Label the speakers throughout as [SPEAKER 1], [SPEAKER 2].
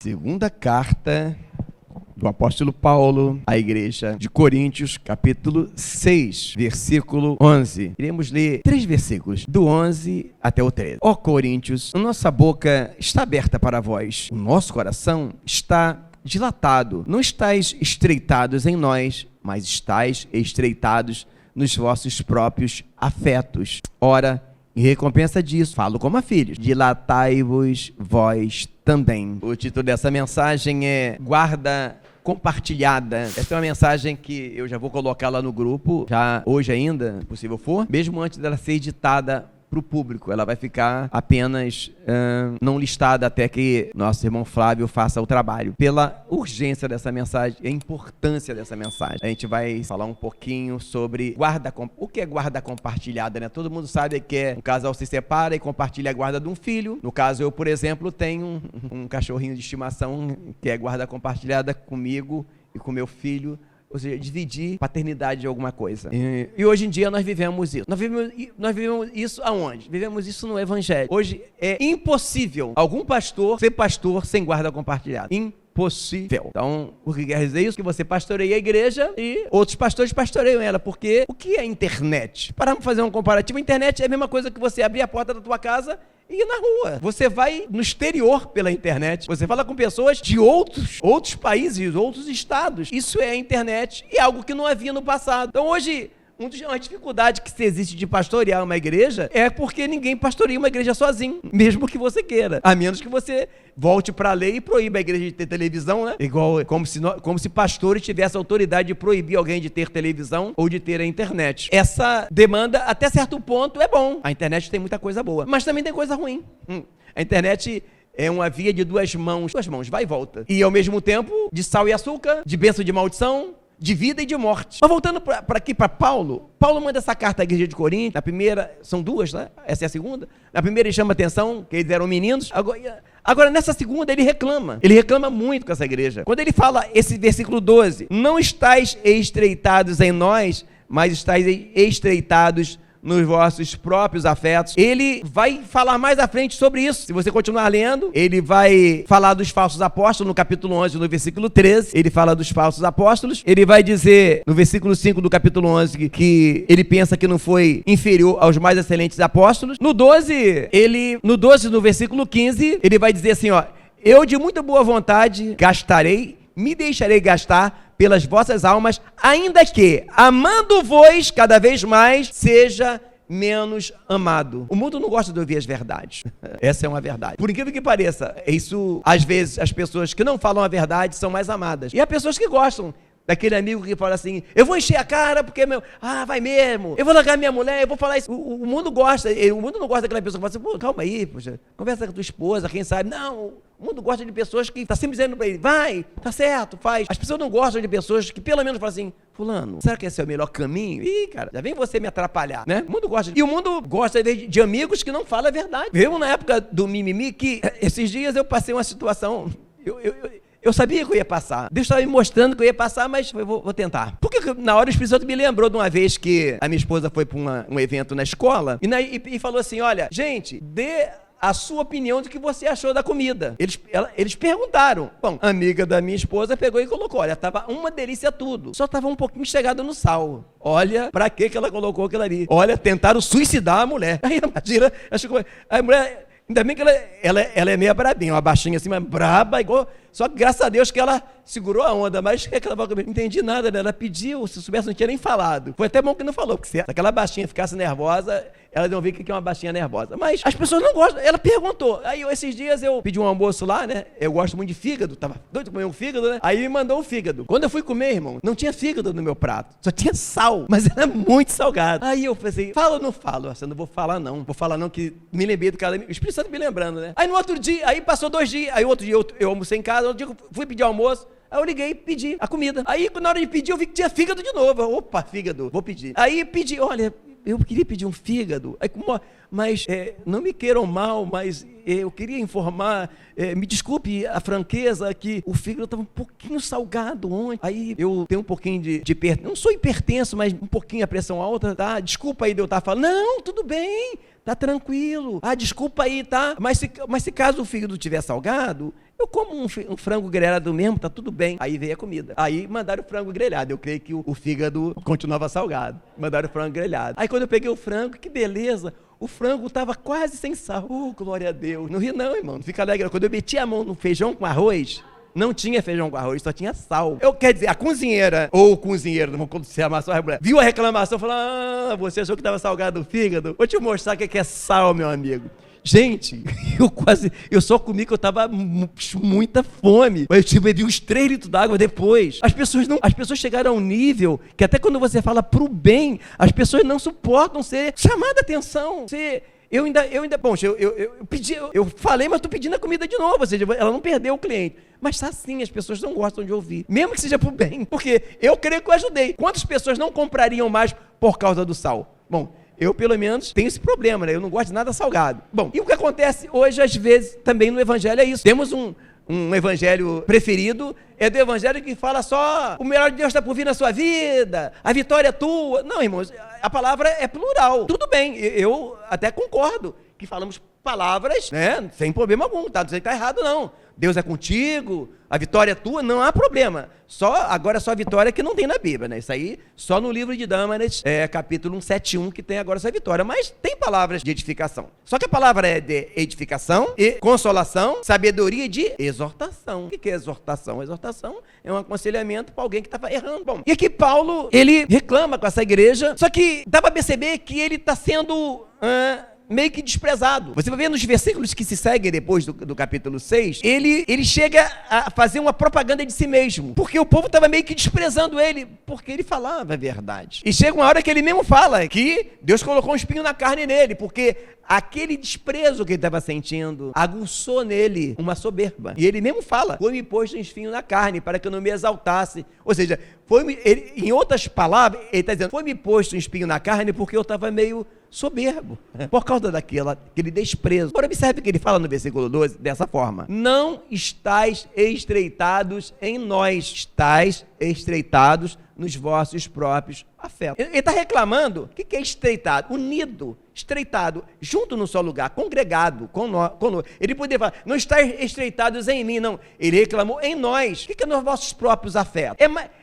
[SPEAKER 1] Segunda carta do apóstolo Paulo à igreja de Coríntios, capítulo 6, versículo 11. Iremos ler 3 versículos, do 11 até o 13. Ó Coríntios, a nossa boca está aberta para vós, o nosso coração está dilatado. Não estáis estreitados em nós, mas estáis estreitados nos vossos próprios afetos. Ora, em recompensa disso, falo como a filhos, dilatai-vos vós também. O título dessa mensagem é Guarda Compartilhada. Essa é uma mensagem que eu já vou colocar lá no grupo, já hoje ainda, se possível for, mesmo antes dela ser editada para o público. Ela vai ficar apenas não listada até que nosso irmão Flávio faça o trabalho. Pela urgência dessa mensagem, a importância dessa mensagem. A gente vai falar um pouquinho sobre o que é guarda compartilhada, né? Todo mundo sabe que um casal se separa e compartilha a guarda de um filho. No caso, eu, por exemplo, tenho um cachorrinho de estimação que é guarda compartilhada comigo e com meu filho. Ou seja, dividir paternidade de alguma coisa. E hoje em dia nós vivemos isso. Nós vivemos isso aonde? Vivemos isso no Evangelho. Hoje é impossível algum pastor ser pastor sem guarda compartilhada. Impossível. Então, o que quer dizer isso? Que você pastoreia a igreja e outros pastores pastoreiam ela. Porque o que é internet? Para fazer um comparativo, a internet é a mesma coisa que você abrir a porta da tua casa e ir na rua. Você vai no exterior pela internet. Você fala com pessoas de outros países, outros estados. Isso é a internet e é algo que não havia no passado. Então hoje, uma dificuldade que existe de pastorear uma igreja é porque ninguém pastoreia uma igreja sozinho, mesmo que você queira. A menos que você volte para a lei e proíba a igreja de ter televisão, né? Como se pastores tivessem autoridade de proibir alguém de ter televisão ou de ter a internet. Essa demanda, até certo ponto, é bom. A internet tem muita coisa boa, mas também tem coisa ruim. A internet é uma via de duas mãos, vai e volta. E ao mesmo tempo, de sal e açúcar, de bênção e de maldição, de vida e de morte. Mas voltando para aqui para Paulo manda essa carta à igreja de Corinto. Na primeira, são duas, né? Essa é a segunda. Na primeira ele chama atenção que eles eram meninos. Agora nessa segunda ele reclama muito com essa igreja. Quando ele fala esse versículo 12, não estáis estreitados em nós, mas estáis estreitados nos vossos próprios afetos. Ele vai falar mais à frente sobre isso. Se você continuar lendo, ele vai falar dos falsos apóstolos no capítulo 11, no versículo 13. Ele fala dos falsos apóstolos. Ele vai dizer no versículo 5 do capítulo 11 que ele pensa que não foi inferior aos mais excelentes apóstolos. No 12, no versículo 15, ele vai dizer assim, ó: eu de muita boa vontade me deixarei gastar pelas vossas almas, ainda que, amando-vos cada vez mais, seja menos amado. O mundo não gosta de ouvir as verdades. Essa é uma verdade. Por incrível que pareça, isso, às vezes, as pessoas que não falam a verdade são mais amadas. E há pessoas que gostam daquele amigo que fala assim, eu vou encher a cara porque, vai mesmo, eu vou largar minha mulher, eu vou falar isso. O mundo não gosta daquela pessoa que fala assim, calma aí, poxa, conversa com a tua esposa, quem sabe. Não, o mundo gosta de pessoas que estão sempre dizendo para ele, vai, tá certo, faz. As pessoas não gostam de pessoas que pelo menos falam assim, fulano, será que esse é o melhor caminho? Ih, cara, já vem você me atrapalhar, né? O mundo gosta de amigos que não falam a verdade. Vemos na época do mimimi que esses dias eu passei uma situação, eu sabia que eu ia passar. Deus estava me mostrando que eu ia passar, mas eu vou tentar. Porque na hora o Espírito Santo me lembrou de uma vez que a minha esposa foi para um evento na escola e falou assim, olha, gente, dê a sua opinião do que você achou da comida. Eles perguntaram. Bom, a amiga da minha esposa pegou e colocou, olha, tava uma delícia tudo. Só tava um pouquinho chegado no sal. Olha, pra que ela colocou aquilo ali? Olha, tentaram suicidar a mulher. Aí imagina, a mulher... Ainda bem que ela é meio brabinha, uma baixinha assim, mas braba, igual... Só que graças a Deus que ela segurou a onda, mas que aquela boca, não entendi nada, né? Ela pediu, se soubesse não tinha nem falado. Foi até bom que não falou, porque se aquela baixinha ficasse nervosa, ela não viu que é uma baixinha nervosa. Mas as pessoas não gostam, ela perguntou. Aí esses dias eu pedi um almoço lá, né? Eu gosto muito de fígado, tava doido de comer um fígado, né? Aí me mandou um fígado. Quando eu fui comer, irmão, não tinha fígado no meu prato, só tinha sal, mas era muito salgado. Aí eu pensei, fala ou não falo? Eu não vou falar não, que me lembrei do cara, o Espírito Santo me lembrando, né? Aí no outro dia, aí passou 2 dias, aí outro dia eu almocei em casa, outro dia eu fui pedir almoço, aí eu liguei e pedi a comida. Aí na hora de pedir eu vi que tinha fígado de novo. Opa, fígado, vou pedir. Aí pedi, olha, eu queria pedir um fígado, mas não me queiram mal, mas eu queria informar, me desculpe a franqueza, que o fígado estava um pouquinho salgado ontem. Aí eu tenho um pouquinho de não sou hipertenso, mas um pouquinho a pressão alta, tá? Desculpa aí de eu estar falando. Não, tudo bem, tá tranquilo. Desculpa aí, tá? Mas se caso o fígado estiver salgado, Eu como um frango grelhado mesmo, tá tudo bem. Aí veio a comida. Aí mandaram o frango grelhado. Eu creio que o fígado continuava salgado. Mandaram o frango grelhado. Aí quando eu peguei o frango, que beleza. O frango estava quase sem sal. Glória a Deus. Não ri não, irmão. Não fica alegre. Quando eu meti a mão no feijão com arroz, não tinha feijão com arroz, só tinha sal. Quer dizer, a cozinheira, ou o cozinheiro, não vou se amassou a mulher, viu a reclamação e falou, você achou que estava salgado o fígado? Vou te mostrar o que é sal, meu amigo. Gente, eu só comi que eu tava muita fome. Mas eu bebi uns 3 litros d'água depois. As pessoas chegaram a um nível que até quando você fala pro bem, as pessoas não suportam ser chamadas a atenção. Eu falei, mas tô pedindo a comida de novo. Ou seja, ela não perdeu o cliente. Mas tá assim, as pessoas não gostam de ouvir. Mesmo que seja pro bem. Porque eu creio que eu ajudei. Quantas pessoas não comprariam mais por causa do sal? Bom, eu, pelo menos, tenho esse problema, né? Eu não gosto de nada salgado. Bom, e o que acontece hoje, às vezes, também no evangelho é isso. Temos um evangelho preferido, é do evangelho que fala só o melhor de Deus está por vir na sua vida, a vitória é tua. Não, irmãos, a palavra é plural. Tudo bem, eu até concordo que falamos palavras, né, sem problema algum, tá? Não está errado, não. Deus é contigo, a vitória é tua, não há problema. Agora só a vitória que não tem na Bíblia, né? Isso aí só no livro de Dâmaris, capítulo 171, que tem agora essa vitória. Mas tem palavras de edificação. Só que a palavra é de edificação e consolação, sabedoria e de exortação. O que é exortação? Exortação é um aconselhamento para alguém que estava errando. Bom, e aqui Paulo, ele reclama com essa igreja, só que dá para perceber que ele está sendo meio que desprezado. Você vai ver nos versículos que se seguem depois do capítulo 6, ele chega a fazer uma propaganda de si mesmo, porque o povo estava meio que desprezando ele, porque ele falava a verdade. E chega uma hora que ele mesmo fala que Deus colocou um espinho na carne nele, porque aquele desprezo que ele estava sentindo aguçou nele uma soberba. E ele mesmo fala, foi-me posto um espinho na carne para que eu não me exaltasse. Ou seja, em outras palavras, ele está dizendo, foi-me posto um espinho na carne porque eu estava meio soberbo, por causa daquele desprezo. Agora observe que ele fala no versículo 12 dessa forma: não estáis estreitados em nós, estáis estreitados nos vossos próprios afetos. Ele está reclamando, o que é estreitado? Unido, estreitado, junto no só lugar, congregado, conosco. Ele poderia falar, não estáis estreitados em mim, não. Ele reclamou em nós. O que é nos vossos próprios afetos?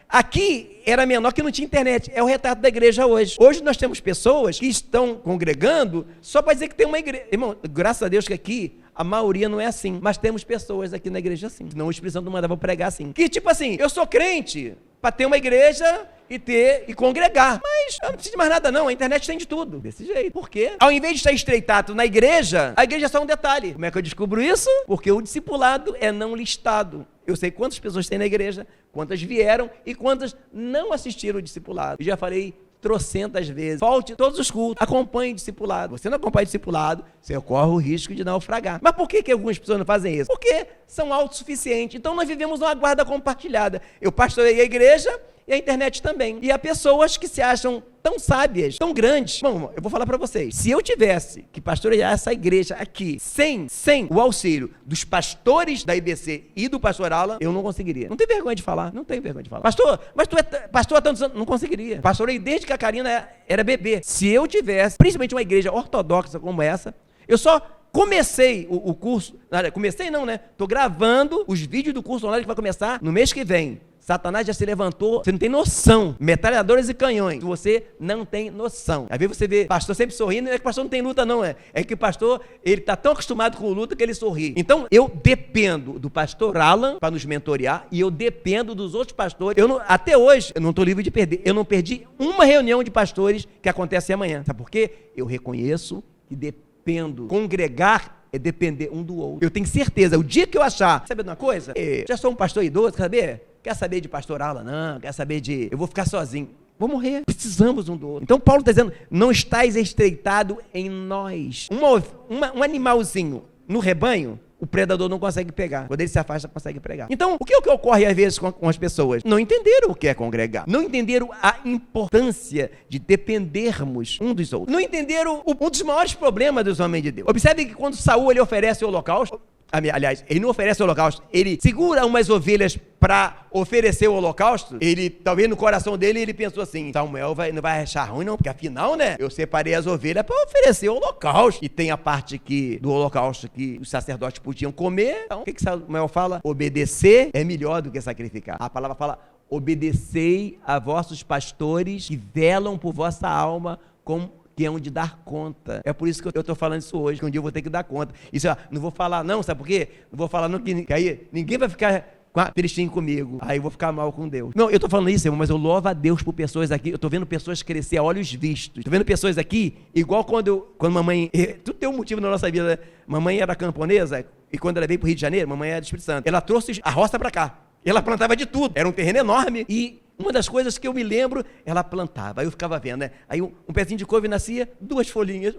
[SPEAKER 1] Aqui era menor que não tinha internet, é o retrato da igreja hoje. Hoje nós temos pessoas que estão congregando só para dizer que tem uma igreja. Irmão, graças a Deus que aqui a maioria não é assim, mas temos pessoas aqui na igreja assim. Senão o Espírito Santo não mandava pregar assim. Que tipo assim, eu sou crente para ter uma igreja e congregar. Mas eu não preciso de mais nada não, a internet tem de tudo. Desse jeito. Por quê? Ao invés de estar estreitado na igreja, a igreja é só um detalhe. Como é que eu descubro isso? Porque o discipulado é não listado. Eu sei quantas pessoas tem na igreja, quantas vieram e quantas não assistiram o discipulado. Eu já falei trocentas vezes, falte todos os cultos, acompanhe o discipulado. Você não acompanha o discipulado, você corre o risco de naufragar. Mas por que algumas pessoas não fazem isso? Porque são autossuficientes. Então nós vivemos uma guarda compartilhada. Eu pastorei a igreja e a internet também. E há pessoas que se acham tão sábias, tão grandes. Bom, eu vou falar para vocês. Se eu tivesse que pastorear essa igreja aqui, sem o auxílio dos pastores da IBC e do pastor Alan, eu não conseguiria. Não tem vergonha de falar. Não tenho vergonha de falar. Pastor, mas tu é pastor há tantos anos. Não conseguiria. Pastorei desde que a Karina era bebê. Se eu tivesse, principalmente uma igreja ortodoxa como essa, eu só comecei o curso. Comecei não, né? Tô gravando os vídeos do curso online que vai começar no mês que vem. Satanás já se levantou, você não tem noção. Metralhadoras e canhões, você não tem noção. Às vezes você vê pastor sempre sorrindo, não é que o pastor não tem luta não, é que o pastor, ele está tão acostumado com luta que ele sorri. Então, eu dependo do pastor Alan para nos mentorear e eu dependo dos outros pastores. Até hoje, eu não estou livre de perder. Eu não perdi uma reunião de pastores que acontece amanhã. Sabe por quê? Eu reconheço que dependo. Congregar é depender um do outro. Eu tenho certeza, o dia que eu achar, sabe de uma coisa? Já sou um pastor idoso, quer saber? Quer saber de pastor Alan? Não, quer saber eu vou ficar sozinho. Vou morrer. Precisamos um do outro. Então Paulo está dizendo, não estáis estreitado em nós. Um animalzinho no rebanho, o predador não consegue pegar. Quando ele se afasta, consegue pegar. Então, o que ocorre às vezes com as pessoas? Não entenderam o que é congregar. Não entenderam a importância de dependermos um dos outros. Não entenderam um dos maiores problemas dos homens de Deus. Observe que quando Saul ele oferece o holocausto, Aliás, ele não oferece o holocausto, ele segura umas ovelhas para oferecer o holocausto. Ele, talvez no coração dele, ele pensou assim: Samuel não vai achar ruim não, porque afinal, né, eu separei as ovelhas para oferecer o holocausto. E tem a parte do holocausto que os sacerdotes podiam comer. Então, o que Samuel fala? Obedecer é melhor do que sacrificar. A palavra fala: obedecei a vossos pastores que velam por vossa alma como que é onde dar conta. É por isso que eu estou falando isso hoje, que um dia eu vou ter que dar conta. Isso, não vou falar não, sabe por quê? Não vou falar não, que aí ninguém vai ficar tristinho comigo, aí eu vou ficar mal com Deus. Não, eu estou falando isso, irmão, mas eu louvo a Deus por pessoas aqui. Eu estou vendo pessoas crescer a olhos vistos. Estou vendo pessoas aqui, igual quando mamãe... Tudo tem um motivo na nossa vida, né? Mamãe era camponesa, e quando ela veio para o Rio de Janeiro, mamãe era do Espírito Santo. Ela trouxe a roça para cá. Ela plantava de tudo. Era um terreno enorme e uma das coisas que eu me lembro, ela plantava. Aí eu ficava vendo, né? Aí um pezinho de couve nascia, 2 folhinhas.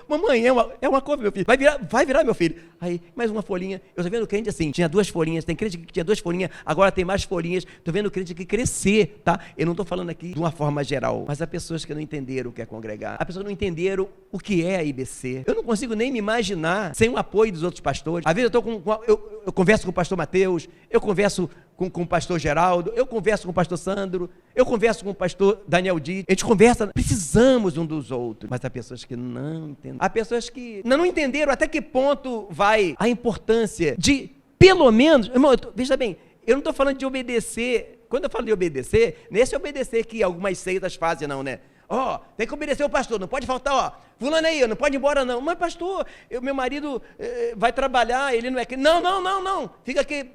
[SPEAKER 1] Mamãe, é uma couve, meu filho. Vai virar, meu filho. Aí, mais uma folhinha. Eu tô vendo crente assim, tinha 2 folhinhas. Tem crente que tinha 2 folhinhas, agora tem mais folhinhas. Tô vendo crente que crescer, tá? Eu não tô falando aqui de uma forma geral, mas há pessoas que não entenderam o que é congregar. Há pessoas que não entenderam o que é a IBC. Eu não consigo nem me imaginar sem o apoio dos outros pastores. Às vezes eu converso com o pastor Mateus, eu converso com o pastor Geraldo, eu converso com o pastor Sandro, eu converso com o pastor Daniel Dias, a gente conversa, precisamos um dos outros, mas há pessoas que não entendem, há pessoas que não entenderam até que ponto vai a importância de, pelo menos, irmão, veja bem, eu não estou falando de obedecer, quando eu falo de obedecer, nesse obedecer que algumas seitas fazem não, né? Tem que obedecer o pastor, não pode faltar, fulano aí, não pode ir embora não, mas pastor, meu marido vai trabalhar, ele não é que, não, fica aqui,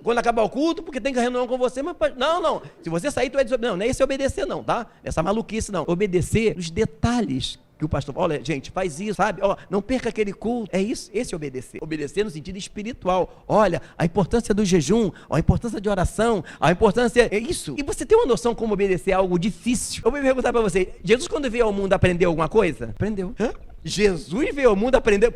[SPEAKER 1] quando acabar o culto, porque tem que reunião com você, mas não, se você sair, tu é desobedecer, não é esse obedecer não, tá? Essa maluquice não, obedecer nos detalhes, que o pastor, olha gente, faz isso, sabe, não perca aquele culto, é isso, esse obedecer no sentido espiritual, olha, a importância do jejum, a importância de oração, a importância, é isso, e você tem uma noção como obedecer é algo difícil. Eu vou perguntar para você, Jesus quando veio ao mundo aprendeu alguma coisa? Aprendeu. Jesus veio ao mundo aprender,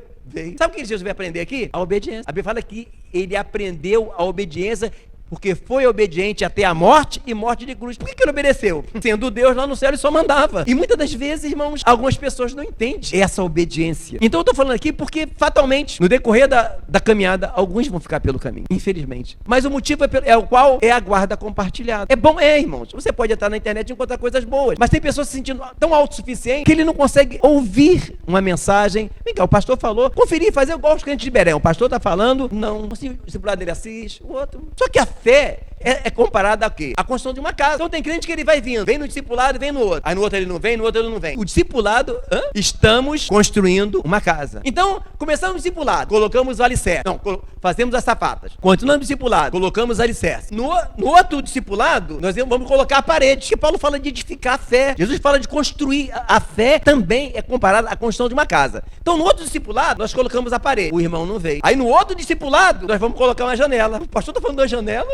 [SPEAKER 1] sabe o que Jesus veio aprender aqui? A obediência. A Bíblia fala que ele aprendeu a obediência porque foi obediente até a morte e morte de cruz. Por que ele obedeceu? Sendo Deus lá no céu, ele só mandava. E muitas das vezes, irmãos, algumas pessoas não entendem essa obediência. Então eu estou falando aqui porque, fatalmente, no decorrer da caminhada, alguns vão ficar pelo caminho, infelizmente. Mas o motivo é o qual é a guarda compartilhada. É bom, irmãos, você pode entrar na internet e encontrar coisas boas, mas tem pessoas se sentindo tão autossuficientes que ele não consegue ouvir uma mensagem. Vem cá, o pastor falou, conferir, fazer igual os crentes de Berém. O pastor está falando, não. O discipulado dele assiste, o outro. Só que a fé é comparada a quê? A construção de uma casa. Então tem crente que ele vai vindo, vem no discipulado e vem no outro. Aí no outro ele não vem, no outro ele não vem. O discipulado, estamos construindo uma casa. Então, começamos o discipulado, colocamos o alicerce. Não, fazemos as sapatas. Continuamos o discipulado, colocamos o alicerce. No outro discipulado, nós vamos colocar a parede. Porque Paulo fala de edificar a fé. Jesus fala de construir. A fé também é comparada à construção de uma casa. Então, no outro discipulado, nós colocamos a parede. O irmão não veio. Aí no outro discipulado, nós vamos colocar uma janela. O pastor está falando da janela?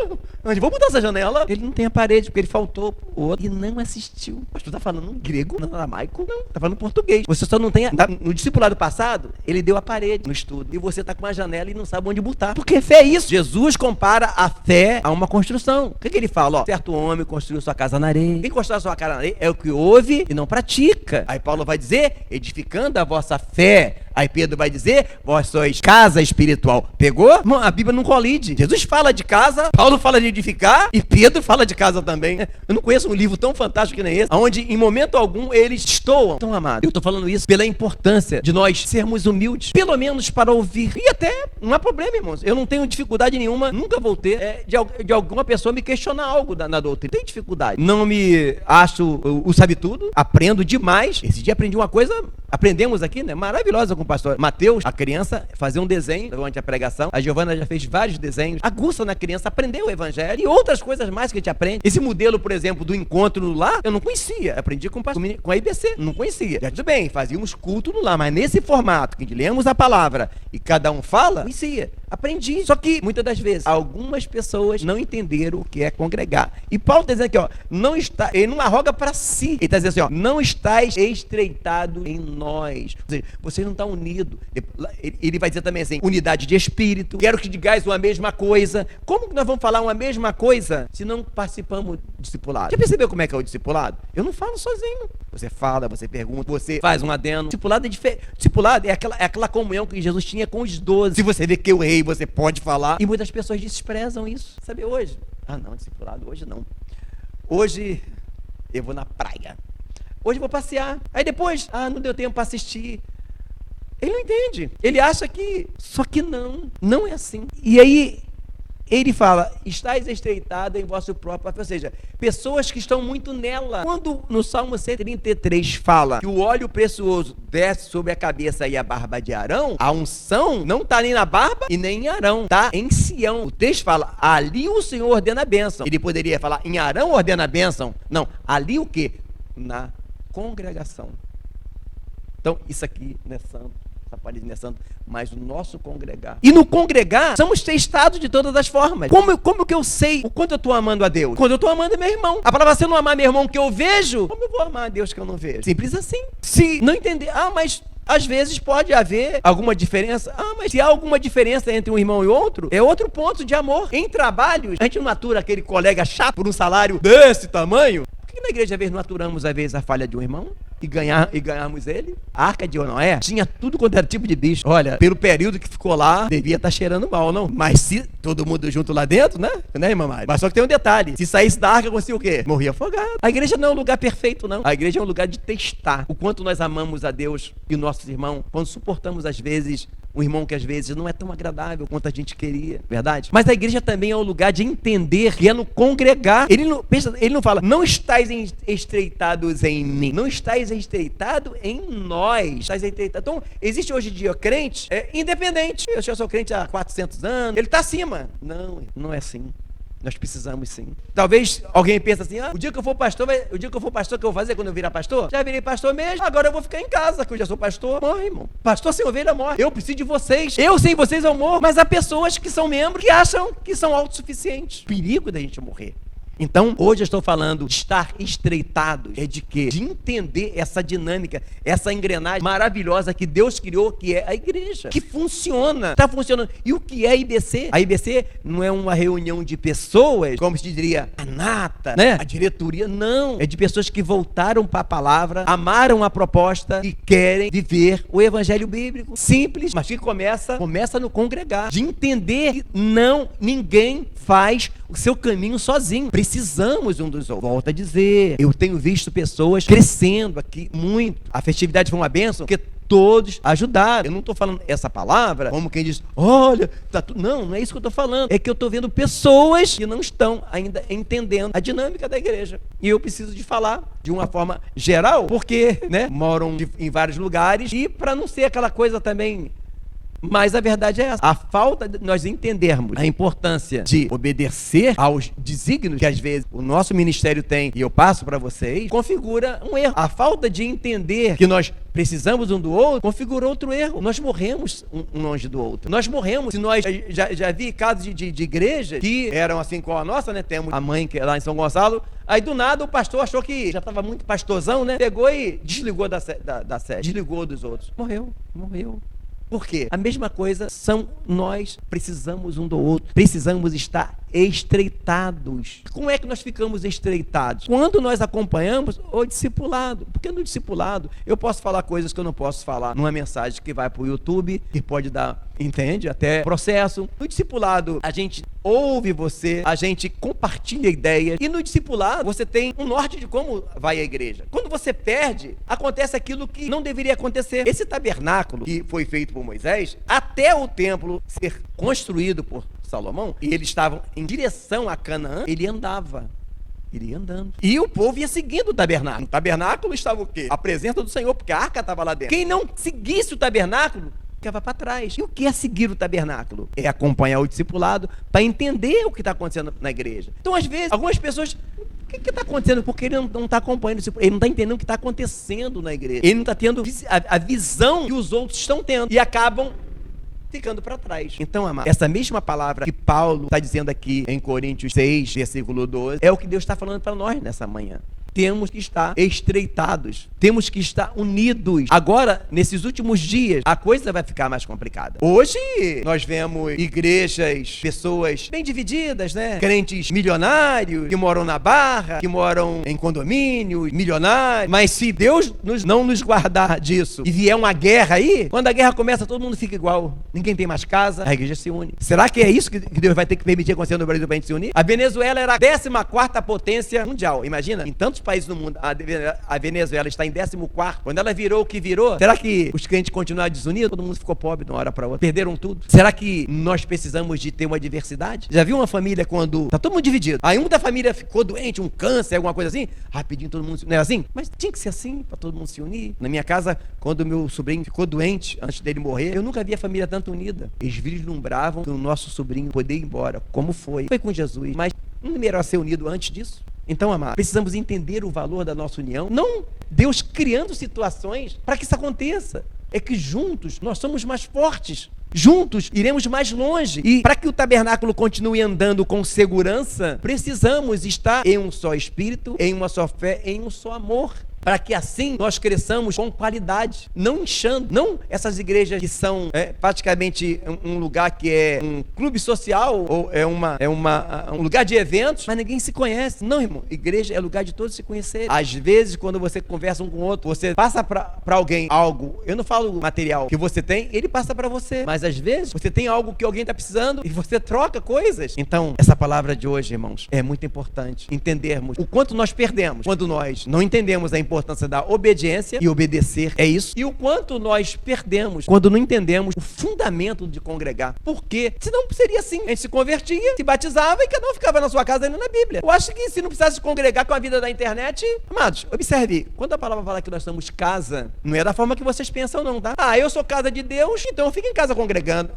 [SPEAKER 1] Vamos botar essa janela? Ele não tem a parede, porque ele faltou o outro e não assistiu. O pastor está falando grego, não aramaico, não. Está falando português. Você só não tem... No discipulado passado, ele deu a parede no estudo. E você está com uma janela e não sabe onde botar. Porque fé é isso. Jesus compara a fé a uma construção. O que ele fala? Certo homem construiu sua casa na areia. Quem constrói sua casa na areia é o que ouve e não pratica. Aí Paulo vai dizer, edificando a vossa fé. Aí Pedro vai dizer, vós sois casa espiritual. Pegou? A Bíblia não colide. Jesus fala de casa, Paulo fala de edificar e Pedro fala de casa também. Eu não conheço um livro tão fantástico que nem esse, onde em momento algum eles estoam. Então, amado, eu estou falando isso pela importância de nós sermos humildes, pelo menos para ouvir. E até, não há problema, irmãos. Eu não tenho dificuldade nenhuma, nunca vou ter, de alguma pessoa me questionar algo na doutrina. Tem dificuldade. Não me acho o sabe tudo, aprendo demais. Esse dia aprendi uma coisa, aprendemos aqui, né? Maravilhosa com o pastor Mateus, a criança fazia um desenho durante a pregação. A Giovana já fez vários desenhos. Aguça na criança, aprendeu o evangelho e outras coisas mais que a gente aprende. Esse modelo, por exemplo, do encontro no lar, eu não conhecia. Aprendi com a IBC, não conhecia. Já tudo bem, fazíamos culto no lar, mas nesse formato, que lemos a palavra e cada um fala, conhecia. Aprendi. Só que, muitas das vezes, algumas pessoas não entenderam o que é congregar. E Paulo está dizendo aqui, ele não arroga para si. Ele está dizendo assim, não estáis estreitado em nós. Ou seja, vocês não estão unidos. Ele vai dizer também assim, unidade de espírito. Quero que digais uma mesma coisa. Como que nós vamos falar uma mesma coisa se não participamos do discipulado? Já percebeu como é que é o discipulado? Eu não falo sozinho. Você fala, você pergunta, você faz um adendo. Discipulado é diferente. Discipulado é aquela comunhão que Jesus tinha com os 12. Se você vê que eu errei, você pode falar. E muitas pessoas desprezam isso. Sabe, hoje? Ah, não, discipulado, hoje não. Hoje eu vou na praia. Hoje eu vou passear. Aí depois, não deu tempo para assistir. Ele não entende. Ele acha que... Só que não é assim. E aí... Ele fala, estáis estreitado em vosso próprio, ou seja, pessoas que estão muito nela. Quando no Salmo 133 fala que o óleo precioso desce sobre a cabeça e a barba de Arão, a unção não está nem na barba e nem em Arão, está em Sião. O texto fala, ali o Senhor ordena a bênção. Ele poderia falar, em Arão ordena a bênção. Não, ali o quê? Na congregação. Então, isso aqui não é santo. Parede não é santo, mas o nosso congregar. E no congregar, somos testados de todas as formas. Como que eu sei o quanto eu estou amando a Deus? Quando eu estou amando meu irmão. A palavra, se eu não amar meu irmão que eu vejo, como eu vou amar a Deus que eu não vejo? Simples assim. Se não entender, mas às vezes pode haver alguma diferença. Mas se há alguma diferença entre um irmão e outro, é outro ponto de amor. Em trabalhos, a gente não atura aquele colega chato por um salário desse tamanho. Por que na igreja, às vezes, não aturamos, às vezes, a falha de um irmão? E ganharmos ele? A arca de Noé tinha tudo quanto era tipo de bicho. Olha, pelo período que ficou lá, devia estar cheirando mal, não? Mas se todo mundo junto lá dentro, né, irmã Mari? Mas só que tem um detalhe. Se saísse da arca, você o quê? Morria afogado. A igreja não é um lugar perfeito, não. A igreja é um lugar de testar o quanto nós amamos a Deus e os nossos irmãos, quando suportamos, às vezes, um irmão que às vezes não é tão agradável quanto a gente queria, verdade? Mas a igreja também é um lugar de entender que é no congregar. Ele não fala, não estáis estreitados em mim, não estáis estreitado em nós. Estáis estreitado. Então, existe hoje em dia crente independente. Eu já sou crente há 400 anos, ele está acima. Não é assim. Nós precisamos sim. Talvez alguém pense assim, o dia que eu for pastor, o que eu vou fazer quando eu virar pastor? Já virei pastor mesmo, agora eu vou ficar em casa, que eu já sou pastor. Morre, irmão. Pastor sem ovelha morre. Eu preciso de vocês. Eu sem vocês eu morro. Mas há pessoas que são membros que acham que são autossuficientes. Perigo da gente morrer. Então, hoje eu estou falando de estar estreitados, de quê? De entender essa dinâmica, essa engrenagem maravilhosa que Deus criou, que é a igreja, que funciona, está funcionando. E o que é a IBC? A IBC não é uma reunião de pessoas, como se diria, a nata, né? A diretoria, não. É de pessoas que voltaram para a palavra, amaram a proposta e querem viver o evangelho bíblico. Simples, mas que começa no congregar, de entender que ninguém faz o seu caminho sozinho. Precisamos um dos outros. Volto a dizer, eu tenho visto pessoas crescendo aqui muito. A festividade foi uma bênção porque todos ajudaram. Eu não estou falando essa palavra como quem diz, olha, tá tudo. Não é isso que eu estou falando. É que eu estou vendo pessoas que não estão ainda entendendo a dinâmica da igreja. E eu preciso de falar de uma forma geral, porque, moram em vários lugares e para não ser aquela coisa também. Mas a verdade é essa. A falta de nós entendermos a importância de obedecer aos desígnios que às vezes o nosso ministério tem, e eu passo para vocês, configura um erro. A falta de entender que nós precisamos um do outro, configura outro erro. Nós morremos um longe do outro. Nós morremos. Se nós já vi casos de igrejas que eram assim como a nossa, Temos a mãe que é lá em São Gonçalo. Aí do nada o pastor achou que já estava muito pastorzão, Pegou e desligou da sede, desligou dos outros. Morreu. Por quê? A mesma coisa são nós, precisamos um do outro, precisamos estar estreitados. Como é que nós ficamos estreitados? Quando nós acompanhamos o discipulado. Porque no discipulado eu posso falar coisas que eu não posso falar numa mensagem que vai para o YouTube, que pode dar, até processo. No discipulado a gente ouve você, a gente compartilha ideias, e no discipulado você tem um norte de como vai a igreja. Quando você perde, acontece aquilo que não deveria acontecer. Esse tabernáculo que foi feito por Moisés, até o templo ser construído por Salomão, e eles estavam em direção a Canaã, ele ia andando. E o povo ia seguindo o tabernáculo. No tabernáculo estava o quê? A presença do Senhor, porque a arca estava lá dentro. Quem não seguisse o tabernáculo, ficava para trás. E o que é seguir o tabernáculo? É acompanhar o discipulado para entender o que está acontecendo na igreja. Então, às vezes, algumas pessoas... O que está acontecendo? Porque ele não está acompanhando, ele não está entendendo o que está acontecendo na igreja. Ele não está tendo a visão que os outros estão tendo. E acabam ficando para trás. Então, amado, essa mesma palavra que Paulo está dizendo aqui em Coríntios 6, versículo 12, é o que Deus está falando para nós nessa manhã. temos que estar estreitados, temos que estar unidos. Agora, nesses últimos dias, a coisa vai ficar mais complicada. Hoje, nós vemos igrejas, pessoas bem divididas, né? Crentes milionários, que moram na Barra, que moram em condomínios, milionários. Mas se Deus não nos guardar disso e vier uma guerra aí, quando a guerra começa, todo mundo fica igual. Ninguém tem mais casa, a igreja se une. Será que é isso que Deus vai ter que permitir acontecer no Brasil para a gente se unir? A Venezuela era a 14ª potência mundial. Imagina, em tantos países do mundo, a Venezuela está em 14º. Quando ela virou o que virou, será que os crentes continuaram desunidos? Todo mundo ficou pobre de uma hora para outra. Perderam tudo. Será que nós precisamos de ter uma diversidade? Já viu uma família quando tá todo mundo dividido? Aí um da família ficou doente, um câncer, alguma coisa assim? Rapidinho todo mundo se... Não é assim? Mas tinha que ser assim, para todo mundo se unir. Na minha casa, quando meu sobrinho ficou doente, antes dele morrer, eu nunca vi a família tanto unida. Eles vislumbravam do nosso sobrinho poder ir embora. Como foi? Foi com Jesus. Mas não melhor ser unido antes disso? Então, amado, precisamos entender o valor da nossa união. Não Deus criando situações para que isso aconteça. É que juntos nós somos mais fortes. Juntos iremos mais longe. E para que o tabernáculo continue andando com segurança, precisamos estar em um só espírito, em uma só fé, em um só amor. Para que assim nós cresçamos com qualidade, não inchando, não essas igrejas que são praticamente um lugar que é um clube social ou um lugar de eventos, mas ninguém se conhece. Não, irmão, igreja é lugar de todos se conhecerem. Às vezes, quando você conversa um com o outro, você passa para alguém algo, eu não falo material que você tem, ele passa para você, mas às vezes você tem algo que alguém está precisando e você troca coisas. Então, essa palavra de hoje, irmãos, é muito importante entendermos o quanto nós perdemos quando nós não entendemos a importância da obediência e obedecer, é isso. E o quanto nós perdemos quando não entendemos o fundamento de congregar. Por quê? Senão seria assim, a gente se convertia, se batizava e cada um ficava na sua casa lendo na Bíblia. Eu acho que se não precisasse congregar com a vida da internet, amados, observe, quando a palavra fala que nós somos casa, não é da forma que vocês pensam não, tá? Ah, eu sou casa de Deus, então eu fico em casa congregando.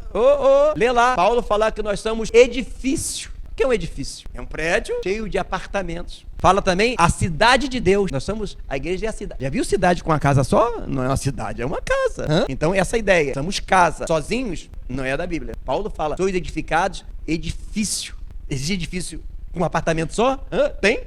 [SPEAKER 1] Lê lá, Paulo fala que nós somos edifício. O que é um edifício? É um prédio cheio de apartamentos. Fala também a cidade de Deus. Nós somos, a igreja é a cidade. Já viu cidade com uma casa só? Não é uma cidade, é uma casa. Então essa ideia, somos casa, sozinhos, não é da Bíblia. Paulo fala, sois edificados, edifício. Existe edifício com um apartamento só? Tem?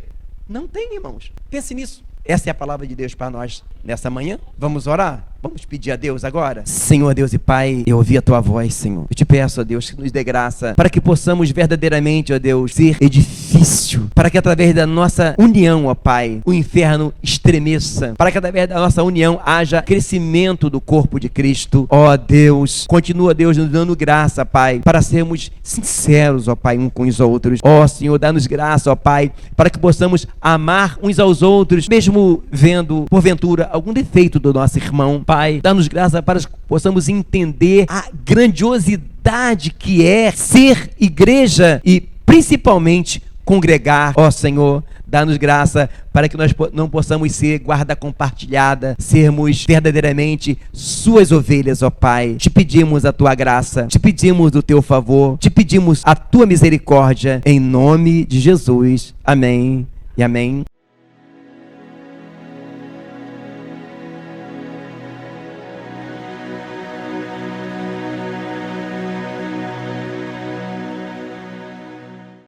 [SPEAKER 1] Não tem, irmãos. Pense nisso. Essa é a palavra de Deus para nós nessa manhã. Vamos orar? Vamos pedir a Deus agora? Senhor Deus e Pai, eu ouvi a Tua voz, Senhor. Eu te peço, ó Deus, que nos dê graça para que possamos verdadeiramente, ó Deus, ser edifício. Para que através da nossa união, ó Pai, o inferno estremeça. Para que através da nossa união haja crescimento do corpo de Cristo. Ó Deus, continua, Deus, nos dando graça, Pai, para sermos sinceros, ó Pai, uns com os outros. Ó Senhor, dá-nos graça, ó Pai, para que possamos amar uns aos outros, mesmo vendo, porventura, algum defeito do nosso irmão. Pai, dá-nos graça para que possamos entender a grandiosidade que é ser igreja e principalmente congregar. Ó Senhor, dá-nos graça para que nós não possamos ser guarda compartilhada, sermos verdadeiramente suas ovelhas, ó Pai. Te pedimos a tua graça, te pedimos o teu favor, te pedimos a tua misericórdia, em nome de Jesus. Amém e amém.